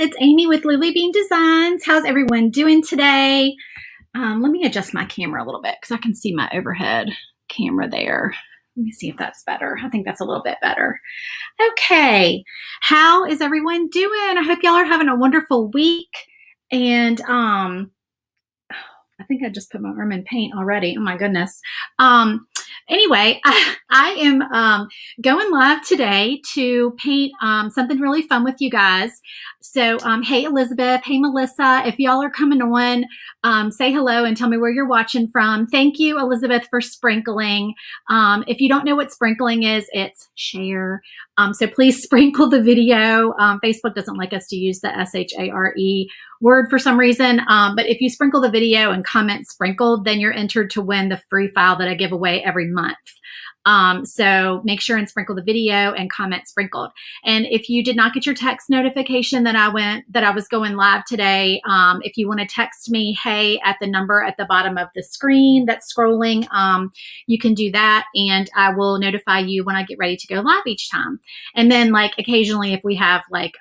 it's Amy with Lily Bean Designs. How's everyone doing today? Let me adjust my camera a little bit because I can see my overhead camera there. Let me see if that's better. I think that's a little bit better. Okay, how is everyone doing? I hope y'all are having a wonderful week. And I think I just put my arm in paint already. Oh my goodness. Anyway, I am going live today to paint something really fun with you guys. So, hey Elizabeth, hey Melissa, if y'all are coming on, say hello and tell me where you're watching from. Thank you, Elizabeth, for sprinkling. If you don't know what sprinkling is, it's share. So please sprinkle the video. Facebook doesn't like us to use the S-H-A-R-E word for some reason. But if you sprinkle the video and comment sprinkled, then you're entered to win the free file that I give away every month. So make sure and sprinkle the video and comment sprinkled. And if you did not get your text notification that I was going live today, if you want to text me, hey, at the number at the bottom of the screen that's scrolling, you can do that. And I will notify you when I get ready to go live each time. And then like occasionally if we have like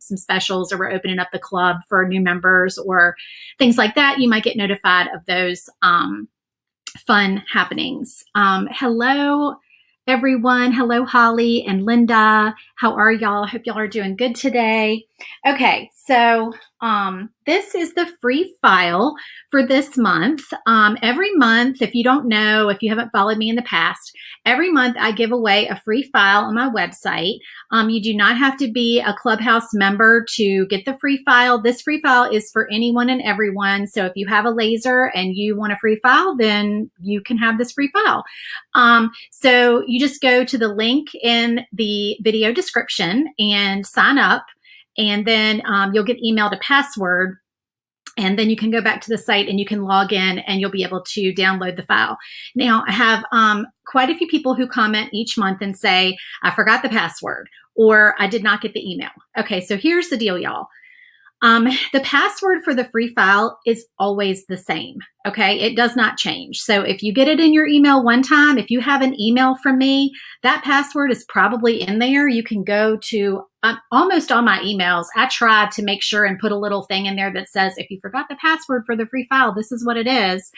some specials or we're opening up the club for new members or things like that, you might get notified of those fun happenings. Hello, everyone. Hello, Holly and Linda. How are y'all? Hope y'all are doing good today. Okay, so this is the free file for this month. Every month, if you don't know, if you haven't followed me in the past, every month I give away a free file on my website. You do not have to be a Clubhouse member to get the free file. This free file is for anyone and everyone. So if you have a laser and you want a free file, then you can have this free file. So you just go to the link in the video description and sign up. And then you'll get emailed a password. And then you can go back to the site and you can log in and you'll be able to download the file. Now, I have quite a few people who comment each month and say, I forgot the password or I did not get the email. Okay, so here's the deal, y'all. The password for the free file is always the same. Okay, it does not change. So if you get it in your email one time, if you have an email from me, that password is probably in there. You can go to almost all my emails. I tried to make sure and put a little thing in there that says, if you forgot the password for the free file, this is what it is.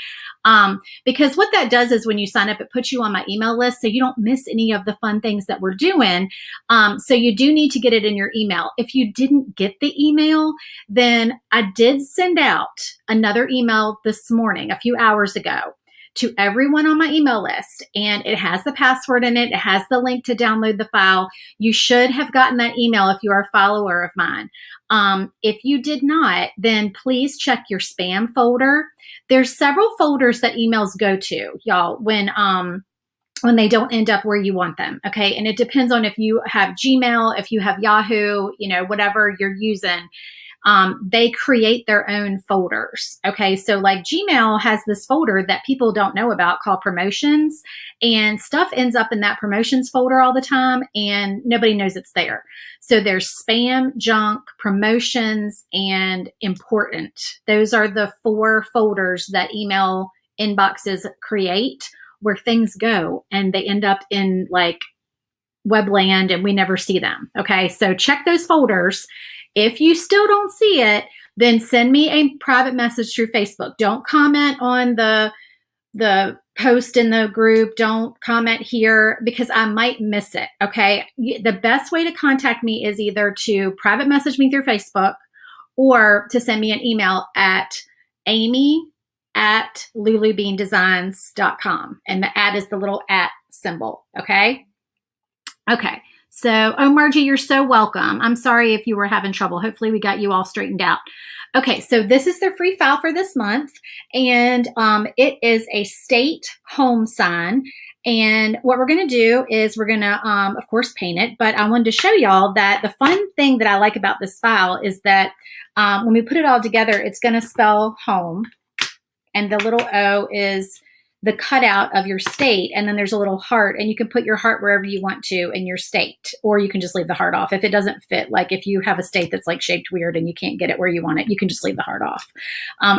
Because what that does is when you sign up, it puts you on my email list so you don't miss any of the fun things that we're doing. So you do need to get it in your email. If you didn't get the email, then I did send out another email this morning, a few hours ago, to everyone on my email list, and it has the password in it. It has the link to download the file. You should have gotten that email if you are a follower of mine. If you did not, then please check your spam folder. There's several folders that emails go to, y'all, when they don't end up where you want them. Okay. And it depends on if you have Gmail, if you have Yahoo, whatever you're using. They create their own folders. Okay. So like Gmail has this folder that people don't know about called promotions, and stuff ends up in that promotions folder all the time and nobody knows it's there. So there's spam, junk, promotions, and important. Those are the 4 folders that email inboxes create where things go and they end up in like webland and we never see them. Okay. So check those folders. If you still don't see it, then send me a private message through Facebook. Don't comment on the post in the group. Don't comment here because I might miss it. Okay. The best way to contact me is either to private message me through Facebook or to send me an email at amy@lulubeandesigns.com. And the @ is the little @ symbol. Okay. Okay. So, oh, Margie, you're so welcome. I'm sorry if you were having trouble. Hopefully we got you all straightened out. Okay, so this is the free file for this month, and it is a state home sign. And what we're going to do is we're going to, of course, paint it. But I wanted to show y'all that the fun thing that I like about this file is that when we put it all together, it's going to spell home. And the little O is the cutout of your state, and then there's a little heart, and you can put your heart wherever you want to in your state, or you can just leave the heart off if it doesn't fit. Like if you have a state that's like shaped weird and you can't get it where you want it, you can just leave the heart off,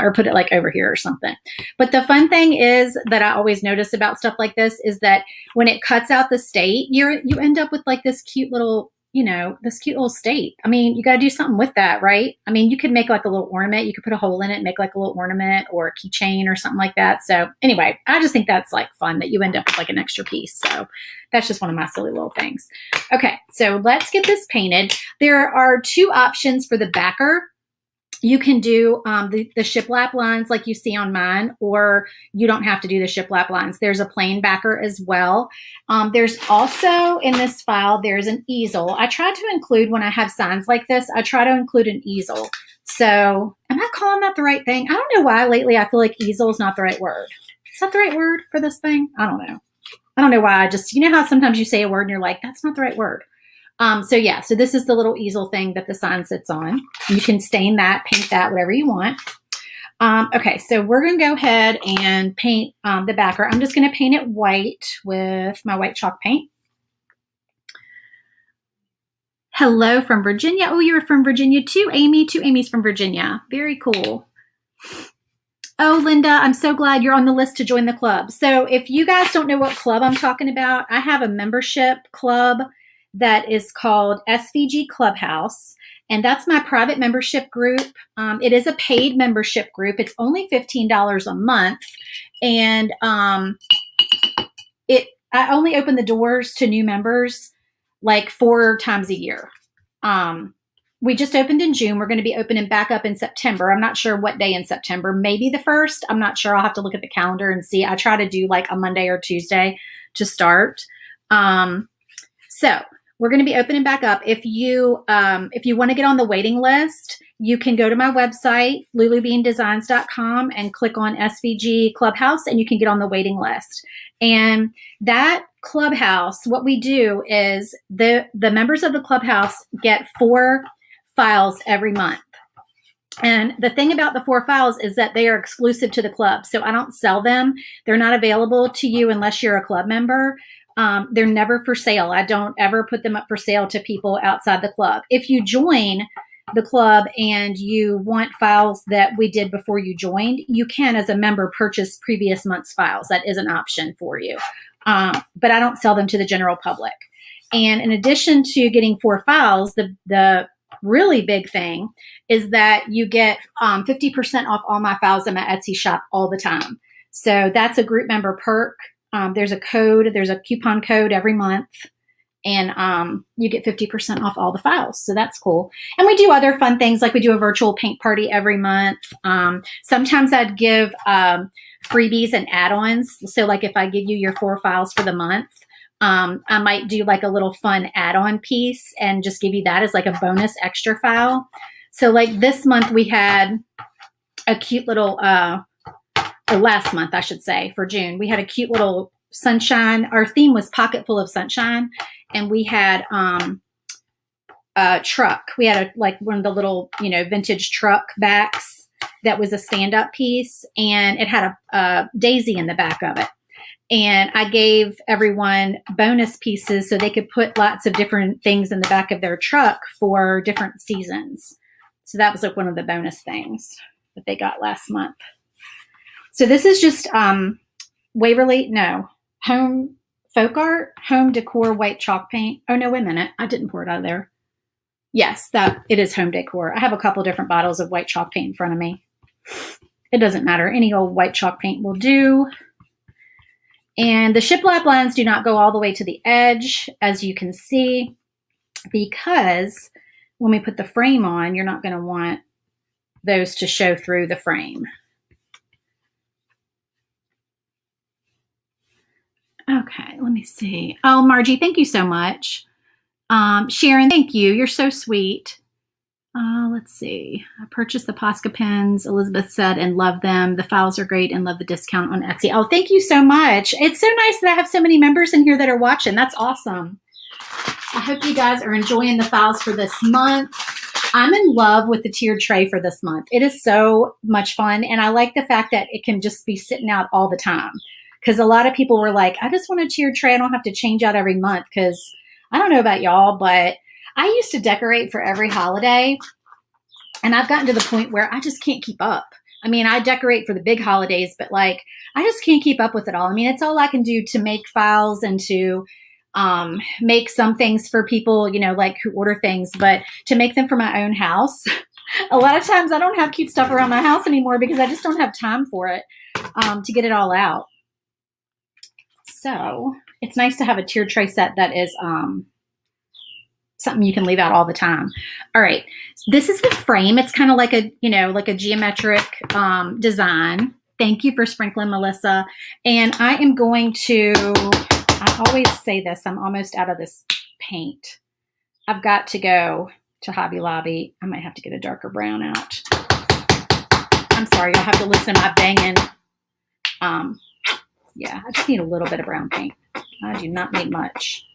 or put it like over here or something. But the fun thing is that I always notice about stuff like this is that when it cuts out the state, you end up with like this cute little you know, this cute little state. I mean, you got to do something with that, right? I mean, you could make like a little ornament. You could put a hole in it and make like a little ornament or a keychain or something like that. So anyway, I just think that's like fun that you end up with like an extra piece. So that's just one of my silly little things. Okay, so let's get this painted. There are two options for the backer. You can do the shiplap lines like you see on mine, or you don't have to do the shiplap lines. There's a plain backer as well. There's also in this file, there's an easel. I try to include, when I have signs like this, I try to include an easel. So am I calling that the right thing? I don't know why lately I feel like easel is not the right word. Is that the right word for this thing? I don't know. I don't know why. I just, you know how sometimes you say a word and you're like, that's not the right word. So this is the little easel thing that the sign sits on. You can stain that, paint that, whatever you want. Okay, so we're going to go ahead and paint the backer. I'm just going to paint it white with my white chalk paint. Hello from Virginia. Oh, you're from Virginia too, Amy. Two Amy's from Virginia. Very cool. Oh, Linda, I'm so glad you're on the list to join the club. So if you guys don't know what club I'm talking about, I have a membership club that is called SVG Clubhouse, and that's my private membership group. It is a paid membership group. It's only $15 a month, and I only open the doors to new members like 4 times a year. We just opened in June. We're going to be opening back up in September. I'm not sure what day in September, maybe the 1st. I'm not sure. I'll have to look at the calendar and see. I try to do like a Monday or Tuesday to start. So we're going to be opening back up. If you want to get on the waiting list, you can go to my website, lulubeandesigns.com, and click on SVG Clubhouse, and you can get on the waiting list. And that Clubhouse, what we do is the members of the Clubhouse get 4 files every month. And the thing about the 4 files is that they are exclusive to the club. So I don't sell them. They're not available to you unless you're a club member. They're never for sale. I don't ever put them up for sale to people outside the club. If you join the club and you want files that we did before you joined, you can, as a member, purchase previous month's files. That is an option for you. But I don't sell them to the general public. And in addition to getting 4 files, the really big thing is that you get 50% off all my files in my Etsy shop all the time. So that's a group member perk. There's a code, there's a coupon code every month, and you get 50% off all the files. So that's cool. And we do other fun things, like we do a virtual paint party every month. Sometimes I'd give freebies and add-ons. So like if I give you your 4 files for the month, I might do like a little fun add-on piece and just give you that as like a bonus extra file. So like this month we had a cute little, or last month, I should say, for June, we had a cute little sunshine. Our theme was Pocket Full of Sunshine. And we had a truck. We had like one of the little, vintage truck backs that was a stand-up piece. And it had a daisy in the back of it. And I gave everyone bonus pieces so they could put lots of different things in the back of their truck for different seasons. So that was like one of the bonus things that they got last month. So this is just home folk art, home decor, white chalk paint. Oh, no, wait a minute. I didn't pour it out of there. Yes, it is home decor. I have a couple different bottles of white chalk paint in front of me. It doesn't matter. Any old white chalk paint will do. And the shiplap lines do not go all the way to the edge, as you can see, because when we put the frame on, you're not going to want those to show through the frame. Okay, let me see. Oh, Margie, thank you so much. Sharon, thank you. You're so sweet. Let's see. I purchased the Posca pens, Elizabeth said, and love them. The files are great and love the discount on Etsy. Oh, thank you so much. It's so nice that I have so many members in here that are watching. That's awesome. I hope you guys are enjoying the files for this month. I'm in love with the tiered tray for this month. It is so much fun, and I like the fact that it can just be sitting out all the time. Because a lot of people were like, I just want a tiered tray. I don't have to change out every month. Because I don't know about y'all, but I used to decorate for every holiday. And I've gotten to the point where I just can't keep up. I mean, I decorate for the big holidays, but like, I just can't keep up with it all. I mean, it's all I can do to make files and to make some things for people, you know, like who order things, but to make them for my own house, a lot of times I don't have cute stuff around my house anymore because I just don't have time for it to get it all out. So it's nice to have a tiered tray set that is something you can leave out all the time. All right, this is the frame. It's kind of like a, you know, like a geometric design. Thank you for sprinkling, Melissa. And I am going to, I always say this, I'm almost out of this paint. I've got to go to Hobby Lobby. I might have to get a darker brown out. I'm sorry, you'll have to listen to my banging. Yeah, I just need a little bit of brown paint. I do not need much.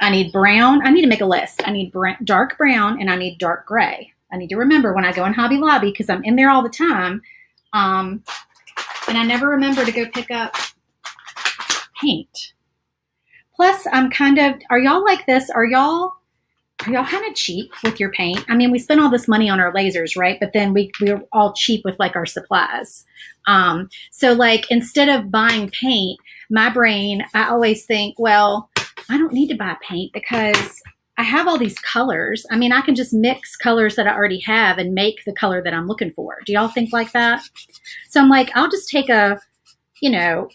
I need brown. I need to make a list. I need dark brown and I need dark gray. I need to remember when I go in Hobby Lobby because I'm in there all the time. And I never remember to go pick up paint. Plus, I'm kind of, are y'all like this? Are y'all kind of cheap with your paint? I mean, we spend all this money on our lasers, right? But then we're all cheap with like our supplies. So like instead of buying paint, my brain, I always think, well, I don't need to buy paint because I have all these colors. I mean, I can just mix colors that I already have and make the color that I'm looking for. Do y'all think like that? So I'm like, I'll just take a, you know,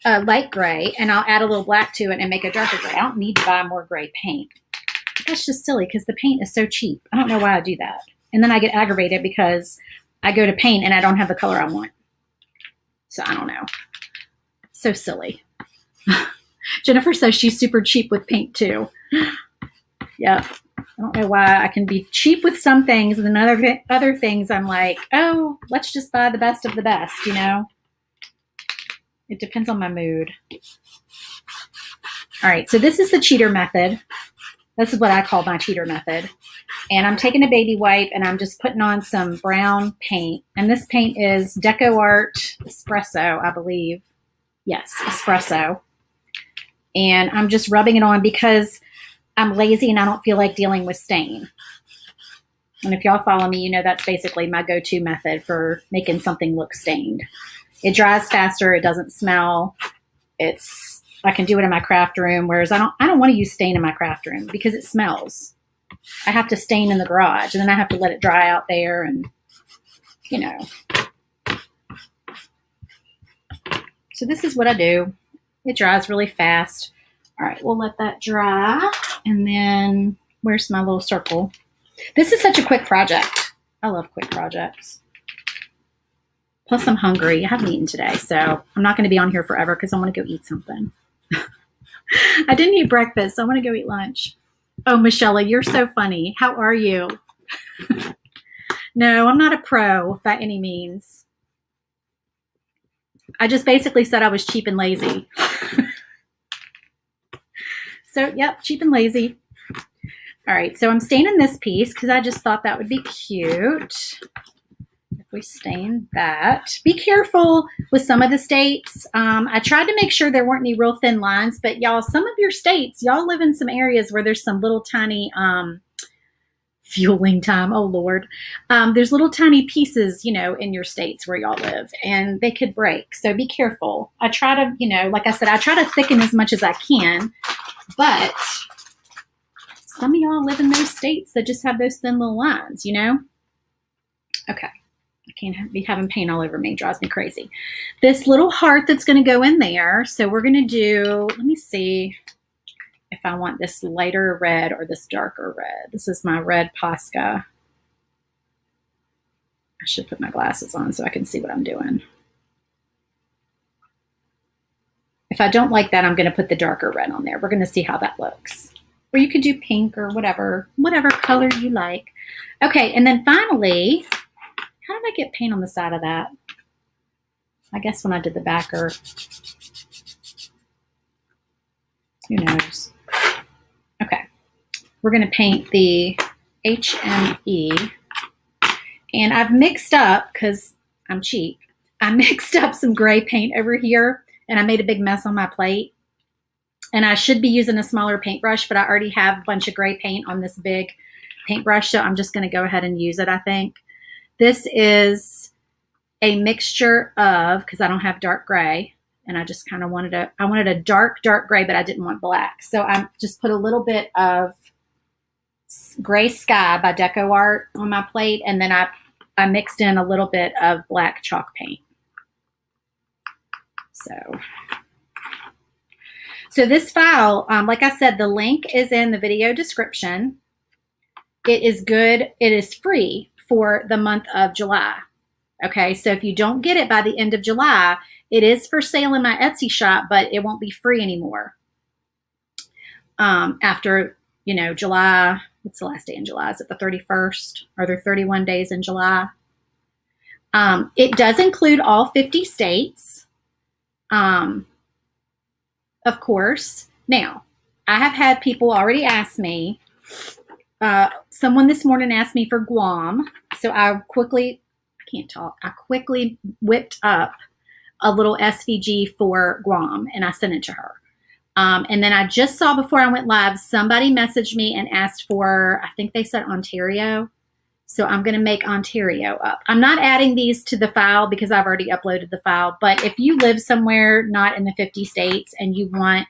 a light gray and I'll add a little black to it and make a darker gray. I don't need to buy more gray paint. That's just silly because the paint is so cheap. I don't know why I do that. And then I get aggravated because I go to paint and I don't have the color I want. So I don't know. So silly. Jennifer says she's super cheap with paint too. Yep. I don't know why I can be cheap with some things and then other things I'm like, oh, let's just buy the best of the best, you know? It depends on my mood. All right, so this is the cheater method. This is what I call my cheater method. And I'm taking a baby wipe and I'm just putting on some brown paint. And this paint is Deco Art Espresso, I believe. Yes, Espresso. And I'm just rubbing it on because I'm lazy and I don't feel like dealing with stain. And if y'all follow me, you know that's basically my go-to method for making something look stained. It dries faster. It doesn't smell. I can do it in my craft room, whereas I don't want to use stain in my craft room because it smells. I have to stain in the garage and then I have to let it dry out there and, you know. So this is what I do. It dries really fast. All right, we'll let that dry. And then where's my little circle? This is such a quick project. I love quick projects. Plus I'm hungry. I haven't eaten today, so I'm not going to be on here forever because I want to go eat something. I didn't eat breakfast, so I want to go eat lunch. Oh, Michelle, you're so funny. How are you? No, I'm not a pro by any means. I just basically said I was cheap and lazy. So, yep, cheap and lazy. All right, so I'm staining this piece because I just thought that would be cute. If we stain that. Be careful with some of the states. I tried to make sure there weren't any real thin lines, but y'all, some of your states, y'all live in some areas where there's some little tiny fueling time. Oh, Lord. There's little tiny pieces, you know, in your states where y'all live, and they could break. So be careful. I try to, you know, like I said, I try to thicken as much as I can, but some of y'all live in those states that just have those thin little lines, you know? Okay. I can't be having paint all over me. It drives me crazy. This little heart that's going to go in there. So we're going to do, let me see if I want this lighter red or this darker red. This is my red Posca. I should put my glasses on so I can see what I'm doing. If I don't like that, I'm going to put the darker red on there. We're going to see how that looks. Or you could do pink or whatever color you like. Okay, and then finally, how did I get paint on the side of that? I guess when I did the backer. Who knows? Okay. We're going to paint the HME. And I've mixed up, because I'm cheap, I mixed up some gray paint over here, and I made a big mess on my plate. And I should be using a smaller paintbrush, but I already have a bunch of gray paint on this big paintbrush, so I'm just going to go ahead and use it, I think. This is a mixture of, because I don't have dark gray, And I just kind of I wanted a dark, dark gray, but I didn't want black. So I just put a little bit of Gray Sky by Deco Art on my plate. And then I mixed in a little bit of black chalk paint. So this file, like I said, the link is in the video description. It is good. It is free for the month of July. Okay, so if you don't get it by the end of July, it is for sale in my Etsy shop, but it won't be free anymore. After, July, what's the last day in July? Is it the 31st? Are there 31 days in July? It does include all 50 states, of course. Now, I have had people already ask me, someone this morning asked me for Guam, so I quickly whipped up a little SVG for Guam, and I sent it to her. And then I just saw before I went live, somebody messaged me and asked for, I think they said Ontario. So I'm going to make Ontario up. I'm not adding these to the file because I've already uploaded the file. But if you live somewhere not in the 50 states and you want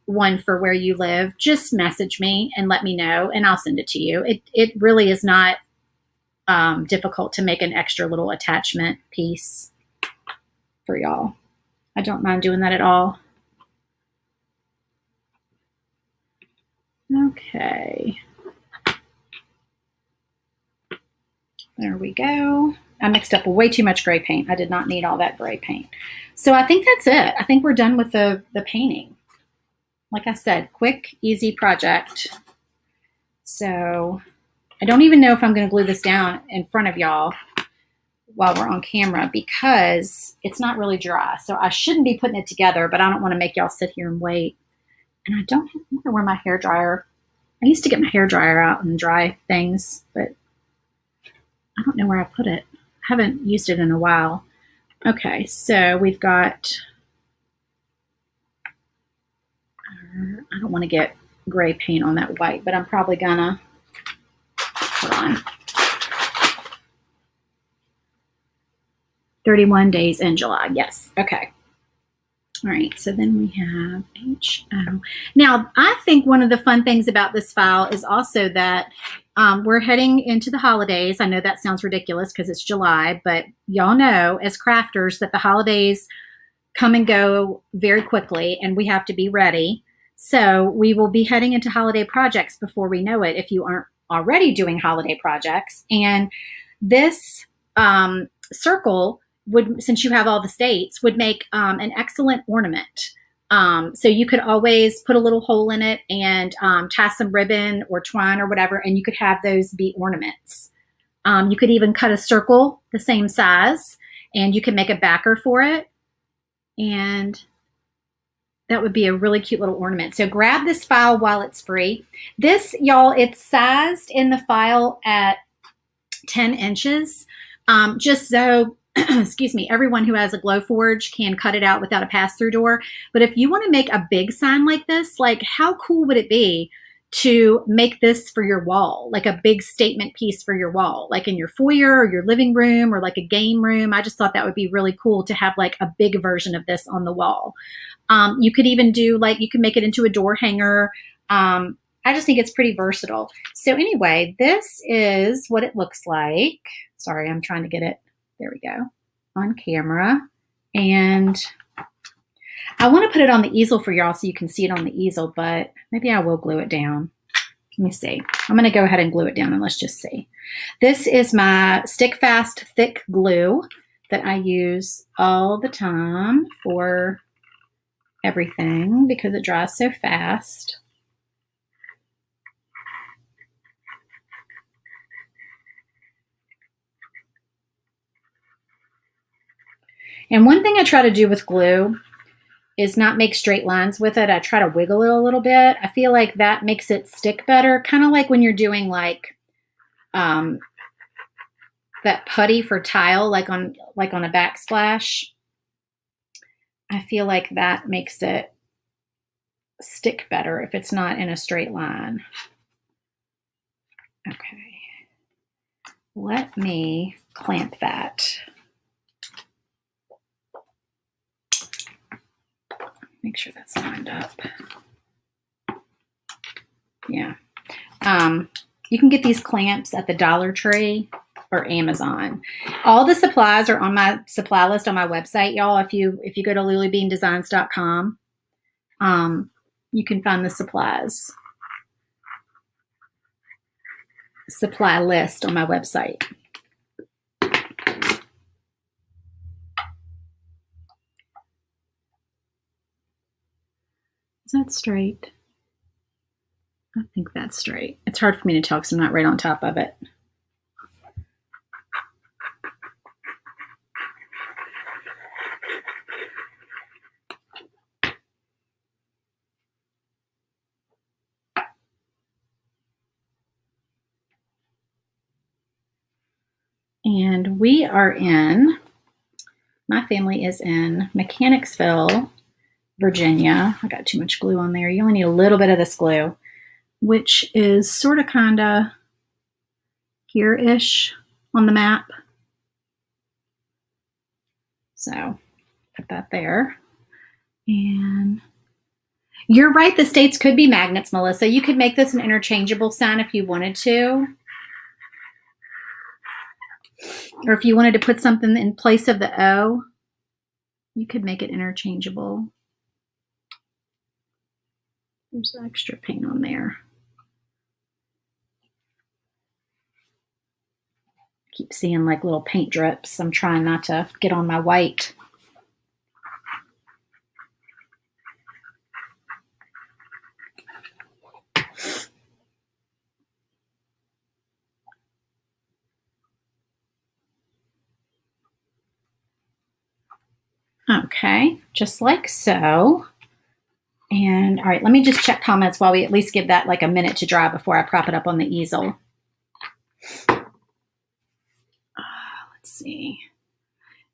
one for where you live, just message me and let me know, and I'll send it to you. It really is not difficult to make an extra little attachment piece for y'all. I don't mind doing that at all. Okay. There we go. I mixed up way too much gray paint. I did not need all that gray paint. So I think that's it. I think we're done with the painting. Like I said, quick, easy project. So I don't even know if I'm going to glue this down in front of y'all while we're on camera because it's not really dry. So I shouldn't be putting it together, but I don't want to make y'all sit here and wait. And I don't know where my hair dryer. I used to get my hair dryer out and dry things, but I don't know where I put it. I haven't used it in a while. Okay, so we've got, I don't want to get gray paint on that white, but I'm probably gonna, hold on. 31 days in July, yes, okay. All right, so then we have HO. Now, I think one of the fun things about this file is also that we're heading into the holidays. I know that sounds ridiculous because it's July, but y'all know as crafters that the holidays come and go very quickly and we have to be ready. So we will be heading into holiday projects before we know it if you aren't already doing holiday projects. And this circle would, since you have all the states, would make an excellent ornament. So you could always put a little hole in it and tie some ribbon or twine or whatever, and you could have those be ornaments. You could even cut a circle the same size, and you can make a backer for it. And that would be a really cute little ornament. So grab this file while it's free. This, y'all, it's sized in the file at 10 inches, just so excuse me, everyone who has a Glowforge can cut it out without a pass-through door. But if you want to make a big sign like this, like how cool would it be to make this for your wall, like a big statement piece for your wall, like in your foyer or your living room or like a game room? I just thought that would be really cool to have like a big version of this on the wall. You could even do like, you can make it into a door hanger. I just think it's pretty versatile. So anyway, this is what it looks like. Sorry, I'm trying to get it. There we go, on camera. And I want to put it on the easel for y'all so you can see it on the easel, but maybe I will glue it down. Let me see. I'm going to go ahead and glue it down and let's just see. This is my Stick Fast thick glue that I use all the time for everything because it dries so fast. And one thing I try to do with glue is not make straight lines with it. I try to wiggle it a little bit. I feel like that makes it stick better. Kind of like when you're doing like that putty for tile, like on a backsplash. I feel like that makes it stick better if it's not in a straight line. Okay. Let me clamp that. Make sure that's lined up. Yeah. You can get these clamps at the Dollar Tree or Amazon. All the supplies are on my supply list on my website, y'all. If you go to lilybeandesigns.com, you can find the supply list on my website. Is that straight? I think that's straight. It's hard for me to tell because I'm not right on top of it. And we are in, my family is in Mechanicsville, Virginia. I got too much glue on there. You only need a little bit of this glue, which is sort of kind of here-ish on the map. So put that there. And you're right, the states could be magnets, Melissa. You could make this an interchangeable sign if you wanted to. Or if you wanted to put something in place of the O, you could make it interchangeable. There's extra paint on there. Keep seeing like little paint drips. I'm trying not to get on my white. Okay, just like so. And all right, let me just check comments while we at least give that like a minute to dry before I prop it up on the easel. Let's see.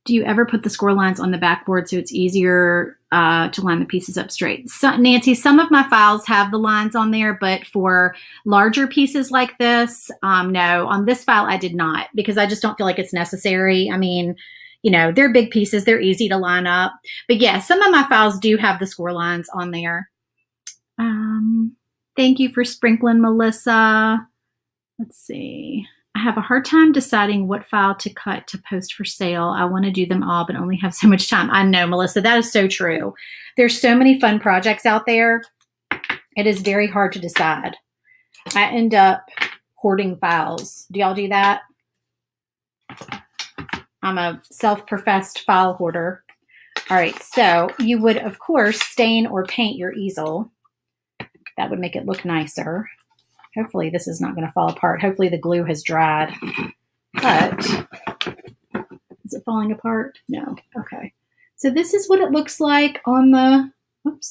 Do you ever put the score lines on the backboard so it's easier to line the pieces up straight? So, Nancy, some of my files have the lines on there, but for larger pieces like this, no. On this file, I did not because I just don't feel like it's necessary. I mean, you know, they're big pieces. They're easy to line up. But yeah, some of my files do have the score lines on there. Thank you for sprinkling, Melissa. Let's see. I have a hard time deciding what file to cut to post for sale. I want to do them all, but only have so much time. I know, Melissa, that is so true. There's so many fun projects out there. It is very hard to decide. I end up hoarding files. Do y'all do that? I'm a self-professed file hoarder. All right, so you would, of course, stain or paint your easel. That would make it look nicer. Hopefully this is not going to fall apart. Hopefully the glue has dried. But is it falling apart? No. Okay. So this is what it looks like on the,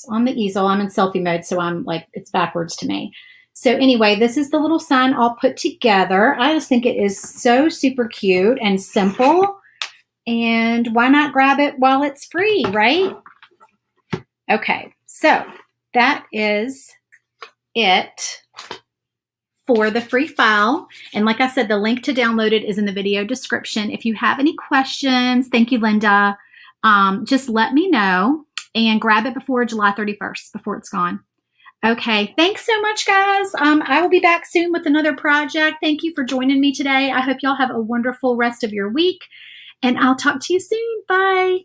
on the easel. I'm in selfie mode, so I'm like, it's backwards to me. So anyway, this is the little sign all put together. I just think it is so super cute and simple. And why not grab it while it's free, right? Okay, so that is it for the free file. And like I said, the link to download it is in the video description. If you have any questions, thank you, Linda, just let me know and grab it before July 31st, before it's gone. Okay, thanks so much, guys. I will be back soon with another project. Thank you for joining me today. I hope y'all have a wonderful rest of your week, and I'll talk to you soon. Bye.